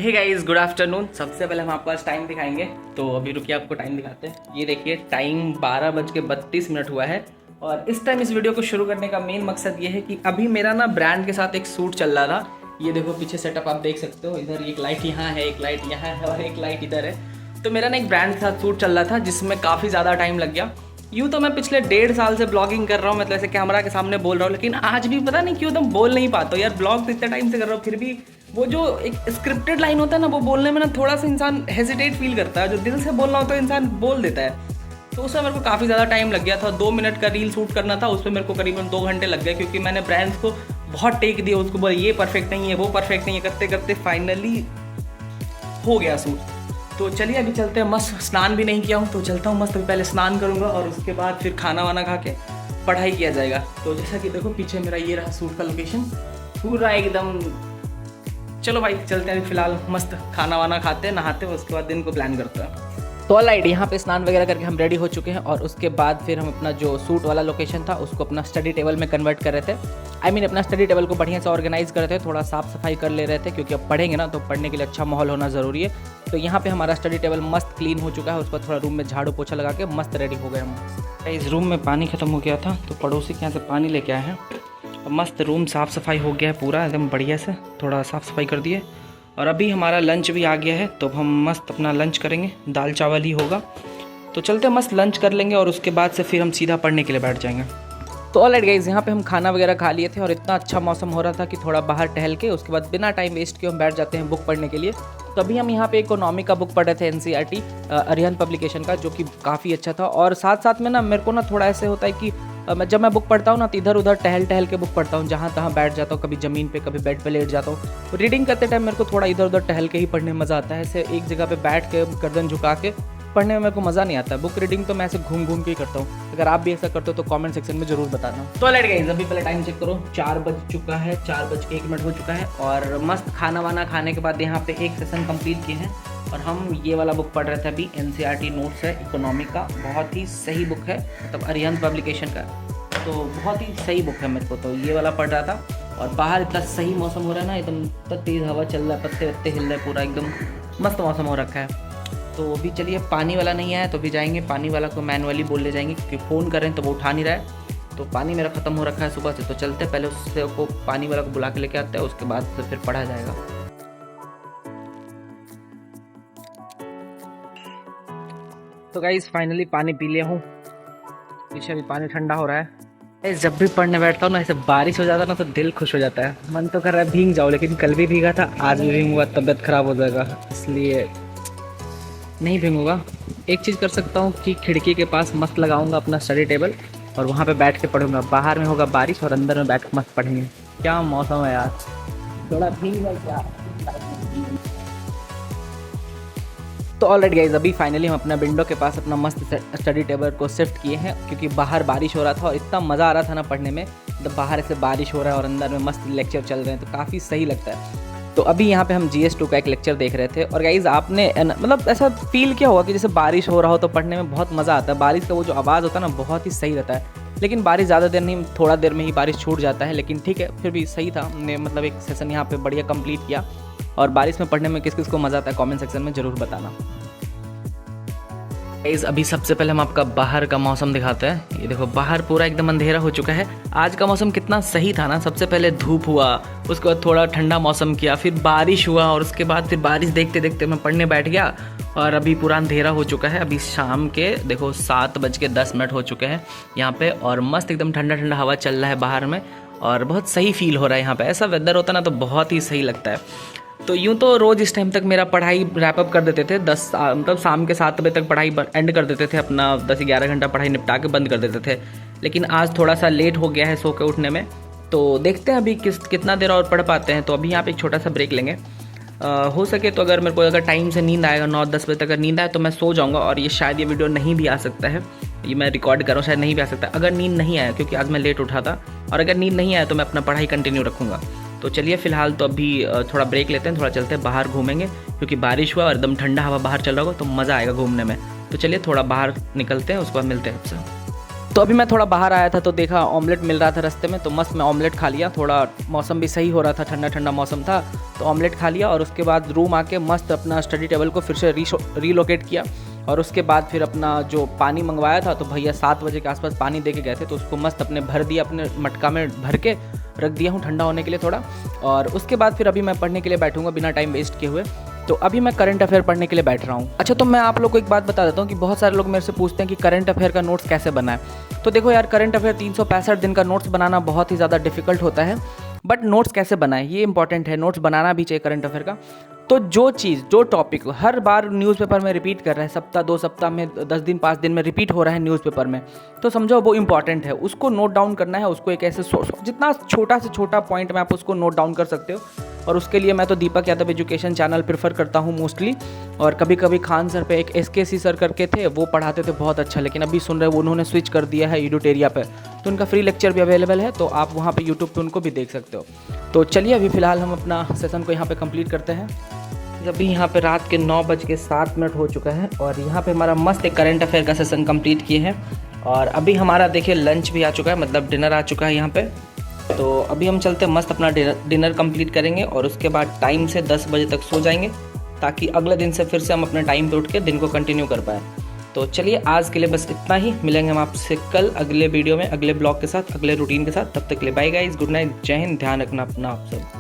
Hey guys, good afternoon. सबसे पहले हम आपको आज टाइम दिखाएंगे, तो अभी रुकिए आपको टाइम दिखाते हैं। ये देखिए टाइम 12:32 हुआ है। और इस टाइम इस वीडियो को शुरू करने का मेन मकसद ये है कि अभी मेरा ना ब्रांड के साथ एक शूट चल रहा था। ये देखो पीछे सेटअप आप देख सकते हो, इधर एक लाइट यहाँ है, एक लाइट यहाँ है और एक लाइट इधर है। तो मेरा ना एक ब्रांड के साथ शूट चल रहा था जिसमें काफ़ी ज़्यादा टाइम लग गया। यूँ तो मैं पिछले 1.5 साल से ब्लॉगिंग कर रहा हूँ, मतलब ऐसे कैमरा के सामने बोल रहा हूँ, लेकिन आज भी पता नहीं क्यों तुम बोल नहीं पाते हो यार। ब्लॉग तो इतने टाइम से कर रहा हूँ, फिर भी वो जो एक स्क्रिप्टेड लाइन होता है ना, वो बोलने में ना थोड़ा सा इंसान हेजिटेट फील करता है। जो दिल से बोलना होता है इंसान बोल देता है। तो उसमें मेरे को काफ़ी ज़्यादा टाइम लग गया था। 2 मिनट का रील शूट करना था, उसमें मेरे को करीबन 2 घंटे लग गए, क्योंकि मैंने ब्रांड्स को बहुत टेक दिया। उसको बोला ये परफेक्ट नहीं है, वो परफेक्ट नहीं है, करते करते फाइनली हो गया शूट। तो चलिए अभी चलते हैं। मस्त स्नान भी नहीं किया हूँ, तो चलता हूँ मस्त। अभी पहले स्नान करूँगा और उसके बाद फिर खाना वाना खा के पढ़ाई किया जाएगा। तो जैसा कि देखो पीछे मेरा ये रहा शूट का लोकेशन, पूरा एकदम। चलो भाई चलते हैं। फिलहाल मस्त खाना वाना खाते हैं, नहाते हैं, उसके बाद दिन को प्लान करते हैं। तो ऑलराइट, यहाँ पे स्नान वगैरह करके हम रेडी हो चुके हैं और उसके बाद फिर हम अपना जो शूट वाला लोकेशन था उसको अपना स्टडी टेबल में कन्वर्ट कर रहे थे। अपना स्टडी टेबल को बढ़िया से ऑर्गेनाइज कर रहे थे, थोड़ा साफ सफाई कर ले रहे थे, क्योंकि अब पढ़ेंगे ना तो पढ़ने के लिए अच्छा माहौल होना ज़रूरी है। तो यहाँ पे हमारा स्टडी टेबल मस्त क्लीन हो चुका है। उस पर थोड़ा रूम में झाड़ू पोछा लगा के मस्त रेडी हो गए हम। इस रूम में पानी ख़त्म हो गया था, तो पड़ोसी के यहाँ से पानी लेके आए हैं। मस्त रूम साफ़ सफाई हो गया है पूरा एकदम बढ़िया से, थोड़ा साफ़ सफाई कर दिए। और अभी हमारा लंच भी आ गया है, तो हम मस्त अपना लंच करेंगे। दाल चावल ही होगा, तो चलते मस्त लंच कर लेंगे और उसके बाद से फिर हम सीधा पढ़ने के लिए बैठ जाएंगे। तो ऑलराइट गाइस, यहाँ पे हम खाना वगैरह खा लिए थे और इतना अच्छा मौसम हो रहा था कि थोड़ा बाहर टहल के उसके बाद बिना टाइम वेस्ट किए हम बैठ जाते हैं बुक पढ़ने के लिए। तो अभी हम यहाँ पे इकोनॉमी का बुक पढ़ रहे थे, NCERT अरिहंत पब्लिकेशन का, जो कि काफ़ी अच्छा था। और साथ साथ में ना मेरे को ना थोड़ा ऐसे होता है कि जब मैं बुक पढ़ता हूँ ना तो इधर उधर टहल के बुक पढ़ता हूँ, जहाँ तहाँ बैठ जाता हूँ, कभी ज़मीन पे कभी बेड पे लेट जाता हूँ। रीडिंग करते टाइम मेरे को थोड़ा इधर उधर टहल के ही पढ़ने में मज़ा आता है। ऐसे एक जगह पे बैठ के गर्दन झुका के पढ़ने में मेरे को मज़ा नहीं आता। बुक रीडिंग तो मैं ऐसे घूम घूम के ही करता हूँ। अगर आप भी ऐसा करते हो तो कमेंट सेक्शन में ज़रूर बताना। तो ऑलराइट गाइस, अभी पहले टाइम चेक करो, 4 बज चुका है, 4:01 हो चुका है। और मस्त खाना वाना खाने के बाद यहाँ पे एक सेशन कंप्लीट किए हैं और हम ये वाला बुक पढ़ रहे थे अभी। NCERT नोट्स है इकोनॉमी का, बहुत ही सही बुक है, मतलब अरिहंत पब्लिकेशन का, तो बहुत ही सही बुक है मेरे को। तो ये वाला पढ़ रहा था और बाहर इतना सही मौसम हो रहा है ना, एकदम इतना तेज़ हवा चल रहा है, पत्ते वत्ते हिल रहे, पूरा एकदम मस्त मौसम हो रखा है। तो अभी चलिए, पानी वाला नहीं आया तो अभी जाएंगे पानी वाला को मैनुअली बोल ले जाएंगे, क्योंकि फ़ोन कर रहे हैं तो वो उठा नहीं रहा है। तो पानी मेरा ख़त्म हो रखा है सुबह से, तो चलते पहले उससे को पानी वाला को बुला के लेके आते हैं, उसके बाद से फिर पढ़ा जाएगा। तो गाइस फाइनली पानी पी लिया हूँ, पीछे अभी पानी ठंडा हो रहा है। जब भी पढ़ने बैठता हूँ ना, ऐसे बारिश हो जाता है ना तो दिल खुश हो जाता है, मन तो कर रहा है भीग जाओ, लेकिन कल भी भीगा था, आज भी भीगूंगा तबीयत खराब हो जाएगा, इसलिए नहीं भीगूंगा। एक चीज़ कर सकता हूँ कि खिड़की के पास मस्त लगाऊंगा अपना स्टडी टेबल और वहाँ पे बैठ के पढ़ूंगा। बाहर में होगा बारिश और अंदर में बैठ के मस्त पढ़ेंगे। क्या मौसम है यार, थोड़ा भीग क्या। तो ऑलराइट गाइज, अभी फाइनली हम अपना विंडो के पास अपना मस्त स्टडी टेबल को शिफ्ट किए हैं, क्योंकि बाहर बारिश हो रहा था और इतना मज़ा आ रहा था ना पढ़ने में। तो बाहर से बारिश हो रहा है और अंदर में मस्त लेक्चर चल रहे हैं, तो काफ़ी सही लगता है। तो अभी यहाँ पे हम GS2 का एक लेक्चर देख रहे थे। और गाइज आपने मतलब ऐसा फील किया होगा कि जैसे बारिश हो रहा हो तो पढ़ने में बहुत मज़ा आता है। बारिश का वो जो आवाज़ होता है ना, बहुत ही सही रहता है। लेकिन बारिश ज़्यादा देर नहीं, थोड़ा देर में ही बारिश छूट जाता है, लेकिन ठीक है फिर भी सही था। हमने मतलब एक सेशन यहाँ पे बढ़िया कंप्लीट किया। और बारिश में पढ़ने में किस किस को मज़ा आता है कमेंट सेक्शन में ज़रूर बताना। गाइस अभी सबसे पहले हम आपका बाहर का मौसम दिखाते हैं। ये देखो बाहर पूरा एकदम अंधेरा हो चुका है। आज का मौसम कितना सही था ना, सबसे पहले धूप हुआ, उसके बाद थोड़ा ठंडा मौसम किया, फिर बारिश हुआ और उसके बाद फिर बारिश देखते देखते मैं पढ़ने बैठ गया और अभी पूरा अंधेरा हो चुका है। अभी शाम के देखो 7:10 हो चुके हैं यहाँ पे और मस्त एकदम ठंडा ठंडा हवा चल रहा है बाहर में और बहुत सही फील हो रहा है यहाँ पे। ऐसा वेदर होता ना तो बहुत ही सही लगता है। तो यूँ तो रोज़ इस टाइम तक मेरा पढ़ाई रैपअप कर देते थे, मतलब शाम के 7 बजे तक पढ़ाई एंड कर देते थे, अपना 10-11 घंटा पढ़ाई निपटा के बंद कर देते थे। लेकिन आज थोड़ा सा लेट हो गया है सो के उठने में, तो देखते हैं अभी कितना देर और पढ़ पाते हैं। तो अभी यहाँ पे एक छोटा सा ब्रेक लेंगे। हो सके तो अगर मेरे को अगर टाइम से नींद आएगा 9-10 बजे तक अगर नींद आए तो मैं सो जाऊँगा और ये शायद ये वीडियो नहीं भी आ सकता है, ये मैं रिकॉर्ड कर रहा हूँ, शायद नहीं भी आ सकता अगर नींद नहीं आया, क्योंकि आज मैं लेट उठा था। और अगर नींद नहीं आया तो मैं अपना पढ़ाई कंटिन्यू रखूँगा। तो चलिए फिलहाल तो अभी थोड़ा ब्रेक लेते हैं, थोड़ा चलते हैं बाहर घूमेंगे, क्योंकि बारिश हुआ और एकदम ठंडा हवा बाहर चल रहा होगा तो मज़ा आएगा घूमने में। तो चलिए थोड़ा बाहर निकलते हैं, उसके बाद मिलते हैं आपसे। तो तो अभी मैं थोड़ा बाहर आया था तो देखा ऑमलेट मिल रहा था रास्ते में, तो मस्त मैं ऑमलेट खा लिया। थोड़ा मौसम भी सही हो रहा था, ठंडा ठंडा मौसम था, तो ऑमलेट खा लिया। और उसके बाद रूम आके मस्त अपना स्टडी टेबल को फिर से रीलोकेट किया। और उसके बाद फिर अपना जो पानी मंगवाया था, तो भैया 7 बजे के आसपास पानी दे के गए थे, तो उसको मस्त अपने भर दिया, अपने मटका में भर के रख दिया हूँ ठंडा होने के लिए थोड़ा। और उसके बाद फिर अभी मैं पढ़ने के लिए बैठूंगा बिना टाइम वेस्ट किए हुए। तो अभी मैं करंट अफेयर पढ़ने के लिए बैठ रहा हूँ। अच्छा, तो मैं आप लोग को एक बात बता देता हूँ कि बहुत सारे लोग मेरे से पूछते हैं कि करंट अफेयर का नोट्स कैसे बनाएं। तो देखो यार, करंट अफेयर 365 दिन का नोट्स बनाना बहुत ही ज़्यादा डिफिकल्ट होता है, बट नोट्स कैसे बनाएं ये इंपॉर्टेंट है। नोट्स बनाना भी चाहिए करंट अफेयर का। तो जो चीज़, जो टॉपिक हर बार न्यूज़पेपर में रिपीट कर रहा है, सप्ताह 2 सप्ताह में, 10 दिन 5 दिन में रिपीट हो रहा है न्यूज़पेपर में, तो समझो वो इंपॉर्टेंट है, उसको नोट डाउन करना है। उसको एक ऐसे जितना छोटा से छोटा पॉइंट में आप उसको नोट डाउन कर सकते हो। और उसके लिए मैं तो Deepak Yadav education channel prefer करता हूँ मोस्टली। और कभी कभी खान सर पे एक SKC सर करके थे, वो पढ़ाते थे बहुत अच्छा, लेकिन अभी सुन रहे हो उन्होंने स्विच कर दिया है एडुटेरिया पे, तो उनका फ्री लेक्चर भी अवेलेबल है, तो आप वहाँ पे यूट्यूब पे उनको भी देख सकते हो। तो चलिए अभी फ़िलहाल हम अपना सेशन को यहाँ पे कंप्लीट करते हैं। अभी यहाँ पे रात के 9:07 हो चुका है और यहाँ पे हमारा मस्त एक करंट अफेयर का सेशन कंप्लीट किए हैं। और अभी हमारा देखिए लंच भी आ चुका है, मतलब डिनर आ चुका है यहाँ पे। तो अभी हम चलते मस्त अपना डिनर कंप्लीट करेंगे और उसके बाद टाइम से 10 बजे तक सो जाएंगे, ताकि अगले दिन से फिर से हम अपने टाइम पे उठ के दिन को कंटिन्यू कर पाएँ। तो चलिए आज के लिए बस इतना ही, मिलेंगे हम आपसे कल अगले वीडियो में, अगले ब्लॉग के साथ, अगले रूटीन के साथ। तब तक के लिए बाय गाइस, गुड नाइट, जय हिंद, ध्यान रखना अपना आप सब।